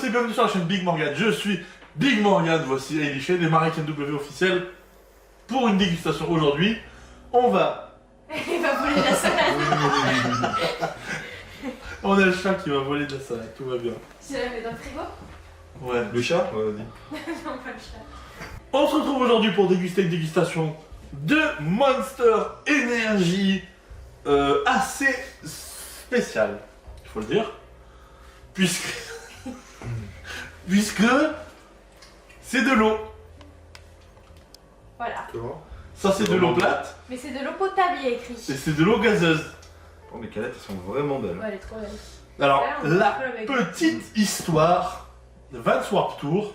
et bienvenue sur la chaîne Big Morgan. Je suis Big Morgan, voici Elie des marques NW officielles. Pour une dégustation aujourd'hui, on va... Il va voler la salade. On a le chat qui va voler de la salade, tout va bien. Tu la mets dans le frigo? Ouais. Le chat? Ouais, vas-y. Non, pas le chat. On se retrouve aujourd'hui pour déguster une dégustation de Monster Energy assez spéciale, il faut le dire. Puisque c'est de l'eau. Voilà. Comment? Ça c'est de l'eau plate Mais c'est de l'eau potable, il y a écrit. et c'est de l'eau gazeuse. Oh, mes canettes, elles sont vraiment belles. Ouais, elle est trop belle. Alors, Ouais, on la peut avec- petite histoire de Vans Warped Tour.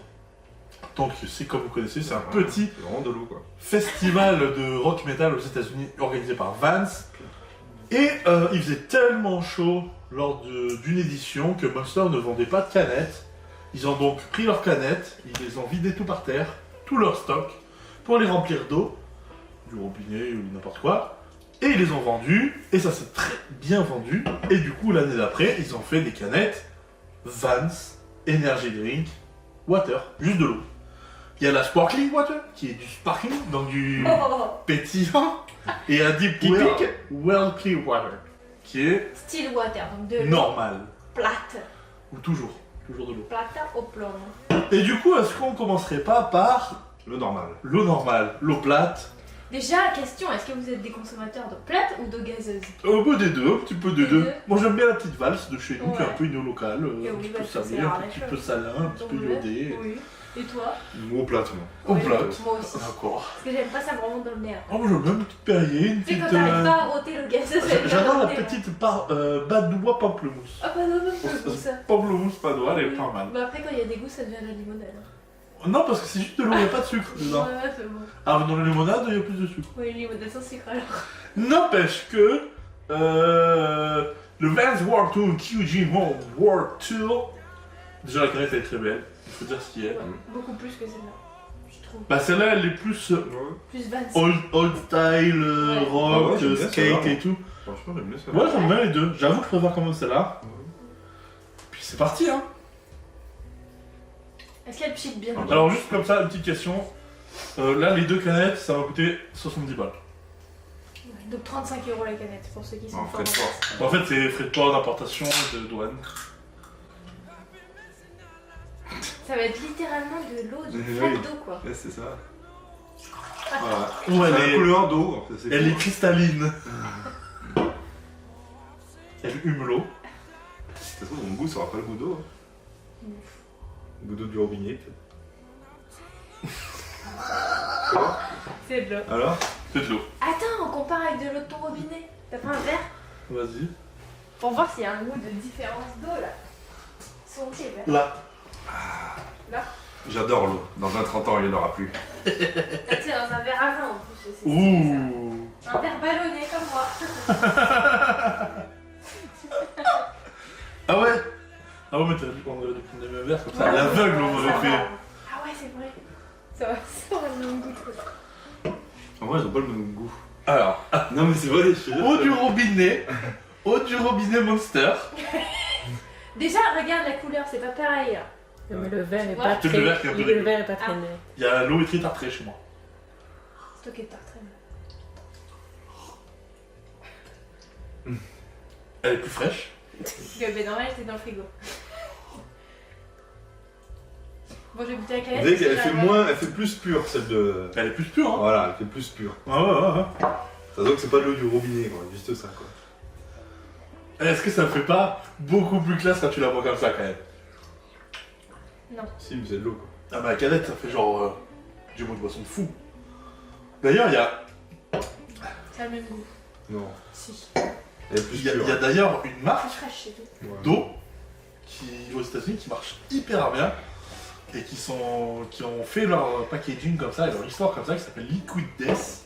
Donc, c'est comme vous connaissez, c'est un petit C'est vraiment de l'eau, quoi. festival de rock metal aux États-Unis organisé par Vans. Et il faisait tellement chaud lors d'une édition que Monster ne vendait pas de canettes. Ils ont donc pris leurs canettes, ils les ont vidées tout par terre, tout leur stock, pour les remplir d'eau, du robinet ou n'importe quoi. Et ils les ont vendus, et ça s'est très bien vendu. Et du coup, l'année d'après, ils ont fait des canettes Vans Energy Drink Water, juste de l'eau. Il y a la Sparkling Water, qui est du sparkling, donc du Oh, pétillant, et un Deep Qui Well, pique. well Clear Water, qui est still water, donc de l'eau normal, plate. ou toujours de l'eau. Plate au plomb. Et du coup, est-ce qu'on commencerait pas par Le normal. l'eau normale, l'eau plate? Déjà, question, est-ce que vous êtes des consommateurs d'eau plate ou d'eau gazeuse? Un peu des deux, un petit peu des Des deux. deux. Moi j'aime bien la petite valse de chez nous, qui est un Ouais. peu une eau locale, Et un oui, petit bah, peu ça, salé, c'est un la petit chose. peu salin, un petit peu Donc, iodé. Oui. Et toi? Eau plate, moi. Eau Oui, plate. Moi aussi. D'accord. Parce que j'aime pas, ça me remonte dans le nez. Oh, moi j'aime bien une petite Perrier, une Tu sais, petite... quand t'arrives pas à ôter l'eau gazeuse, elle J'adore vient la dans le nez, petite Badois pamplemousse. Ah, pas non, non, ça. Pamplemousse Badois, elle est pas mal. Mais après, quand il y a des goûts, ça devient de la limonade. Non, parce que c'est juste de l'eau, il n'y a pas de sucre dedans. Ouais, c'est bon. Alors dans la limonade, il y a plus de sucre. Oui, une limonade sans sucre alors. N'empêche que le Vans Warped Tour QG Home Warped Tour, déjà la canette elle est très belle, il faut dire ce qu'il y a. Ouais, beaucoup plus que celle-là, je trouve. Bah celle-là elle est plus Plus Vans. old style, Ouais. rock, Ah ouais, j'aime bien skate celle-là. et tout. Franchement, j'aime bien ça. Ouais, j'aime bien les deux, j'avoue que je préfère quand même celle-là. Puis c'est parti hein. Est-ce qu'elle cheat bien? Alors juste comme ça, une petite question. Là les deux canettes ça va coûter 70 balles. Ouais, donc 35 € la canette pour ceux qui sont En forts. frais de force. En fait c'est frais de port, d'importation et de douane. Ça va être littéralement de l'eau, du Oui. flaque d'eau quoi. Ouais, c'est ça. Ah. Voilà. Ouais, C'est elle la est- couleur d'eau, en fait. C'est Elle est cool. cristalline. Elle hume l'eau. De toute façon, mon goût, ça aura pas le goût d'eau. hein. Le goût d'eau du robinet, peut-être. C'est de l'eau. Alors? C'est de l'eau. Attends, on compare avec de l'eau de ton robinet. T'as pas un verre? Vas-y. Pour voir s'il y a un goût de différence d'eau là. Son petit verre. Là. J'adore l'eau. Dans 20-30 ans, il n'y en aura plus. Ah, tu sais, dans un verre à vin en plus. c'est Ouh. ça. Un verre ballonné comme moi. Ah ouais. Ah ouais mais t'as dit qu'on aurait dû prendre les mêmes verres comme ça. À l'aveugle on aurait Ça fait. va. Ah ouais, c'est vrai. Ça va le même goût. En vrai, ils ont pas le même goût. Alors, Non, mais c'est vrai, je suis eau du robinet. Eau du robinet Monster. Déjà, regarde la couleur, c'est pas pareil là. Mais le verre est Ouais. pas C'est très... le verre qui est un peu le dégueu. verre est pas très Ah. net. Il y a l'eau est très tartrée chez moi. C'est toi qui es tartraine. Elle est plus fraîche. Mais normal, j'étais dans le frigo. Bon, je vais goûter la Vous canette. voyez parce qu'elle que fait j'arrive moins, elle fait plus pure, celle de... Elle est plus pure hein. Voilà, elle fait plus pure. Ouais ouais ouais. Ça se voit que c'est pas de l'eau du robinet, quoi. Juste ça, quoi. Est-ce que ça fait pas beaucoup plus classe quand tu la bois comme ça quand même? Si, mais c'est de l'eau, quoi. Ah bah la canette ça fait genre du mot de boisson de fou. D'ailleurs il y a, Ça a le même goût. Non. Si. Elle est plus il y a, pure. il y a d'ailleurs une marque Plus fraîche, c'est tout. Ouais. d'eau qui aux États-Unis qui marche hyper bien et qui ont fait leur packaging comme ça et leur histoire comme ça qui s'appelle Liquid Death.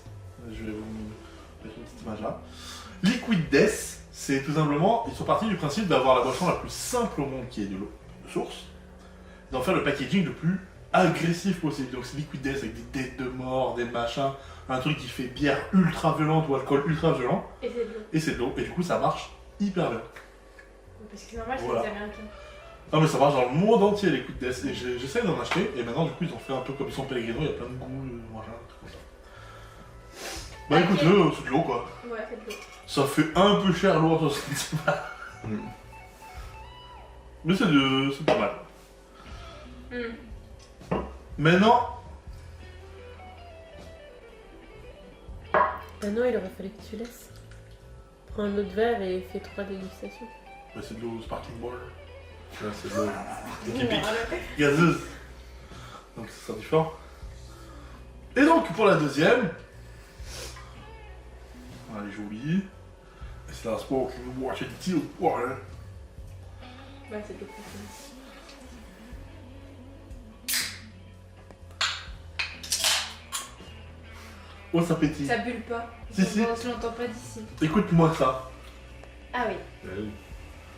Je vais vous mettre une petite image là. Liquid Death, c'est tout simplement, ils sont partis du principe d'avoir la boisson la plus simple au monde qui est de l'eau de source, d'en faire le packaging le plus agressif possible. Donc c'est Liquid Death avec des têtes de mort, des machins, un truc qui fait bière ultra violente ou alcool ultra violent, Et c'est de l'eau. et c'est de l'eau, et du coup ça marche hyper bien. Parce que c'est normal, c'est Voilà. les Américains. Ah mais ça marche dans le monde entier les coups de DS et j'essaie d'en acheter et maintenant du coup ils ont fait un peu comme ils sont Pellegrino, il y a plein de goûts, machin, tout comme ça. Bah Ok. écoute-le, c'est de l'eau quoi. Ouais, faites-le. Ça fait un peu cher l'eau à 70 balles. Mm. Mais c'est pas mal. Maintenant, Bah non, il aurait fallu que tu laisses. Prends un autre verre et fais 3 dégustations. bah, c'est de l'eau sparkling water. Là, c'est de l'eau épique. Gazeuse. Donc ça sera différent. Et donc pour la deuxième, elle est jolie. Et c'est la sparkling water deal water. Ouais, c'est de l'eau profonde. Oh ça pétille. Ça bulle pas. Si, si. On se l'entend pas d'ici. Écoute-moi ça. Ah oui. Ah oui.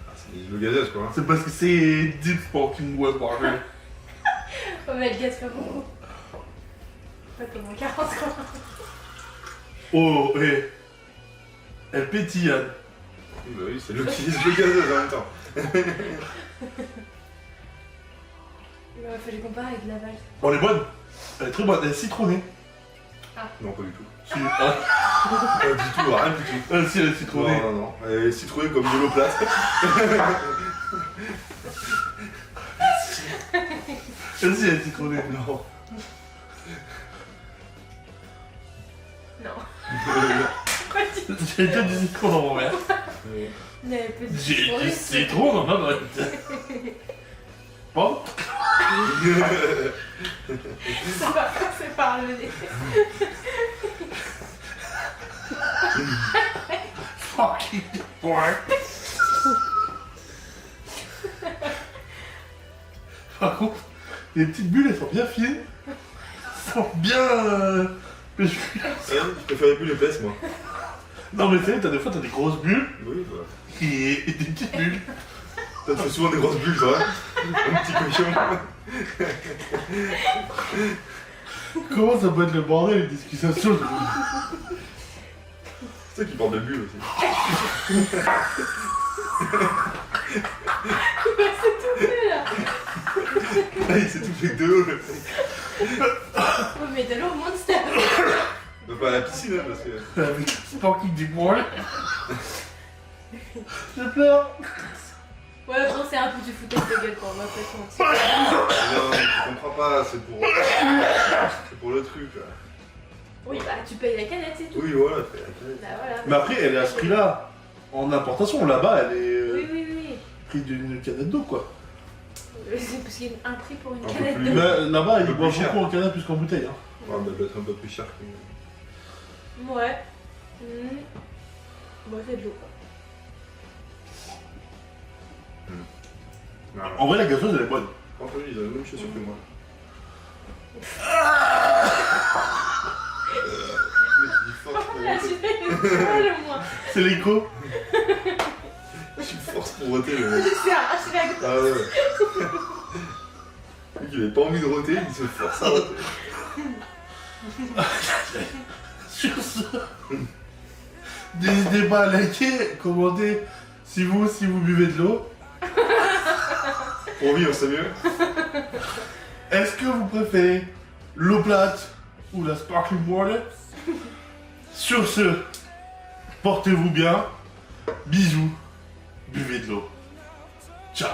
Ah, c'est de l'eau gazeuse quoi. C'est parce que c'est deep sparkling water. Oh, mais elle gâte pas beaucoup. Pas comme en 40 ans. Oh, et elle pétille, Anne. Oui, bah oui, c'est de l'eau gazeuse en même temps. Il aurait fallu comparer avec la vache. Oh, elle est bonne. Elle est très bonne. Elle est citronnée. Non, pas du tout. Si, ah, Pas du tout, rien du tout. si, elle est citronnée. Non, non, non. Elle est citronnée comme de l'eau plate. Elle, si, elle est citronnée. Non. Non. J'ai déjà du citron dans mon verre. Mais elle peut dire J'ai pour du lui, citron dans ma botte. Bon, Ça va passer par le nez. fucking ouais. Par contre, les petites bulles, elles sont bien fines. Elles sont bien... Je préfère les bulles épaisses, moi. Non mais tu sais, des fois t'as des grosses bulles Oui, bah. et des petites bulles. Toi, tu fais souvent des grosses bulles, toi. Un petit cochon. Comment ça peut être le bordel les discussions sur le... C'est ça qui porte de bulles aussi. C'est tout fait là. Ah, il s'est tout fait de haut. Oh, mais de l'eau monster. Bah, pas à la piscine, hein, parce que. Avec le sparking du poil. Je pleure. Ouais, bon, c'est un peu du foutage de gueule pour moi, pas te mentir. Non, tu comprends pas, c'est pour. C'est pour le truc, là. Oui, bah tu payes la canette, c'est tout. Oui, voilà, fais la canette. Bah voilà. Mais après, elle est à ce prix-là. En importation, là-bas, elle est Oui, oui, oui. prix d'une canette d'eau, quoi. C'est parce qu'il y a un prix pour une Un peu canette plus. de. Mais là-bas, Un ils peu boivent plus cher. beaucoup en canette plus qu'en bouteille. Hein. Ouais, bah, elle doit être un peu plus cher que. Ouais. Bon, c'est de l'eau quoi. Non, En vrai, la gazeuse, elle est bonne. Entre eux, ils ont les mêmes chaussures que moi. Mais tu dis force pour Là, roter. je vais le moins. C'est l'écho. Tu forces pour roter, le mec. C'est arraché la goutte. Ah ouais. Lui, il avait pas envie de roter, il se force à roter. Sur ce, n'hésitez pas à liker, commenter si vous buvez de l'eau. Pour vivre, c'est mieux. Est-ce que vous préférez l'eau plate ou la sparkling water? Sur ce, portez-vous bien. Bisous. Buvez de l'eau. Ciao.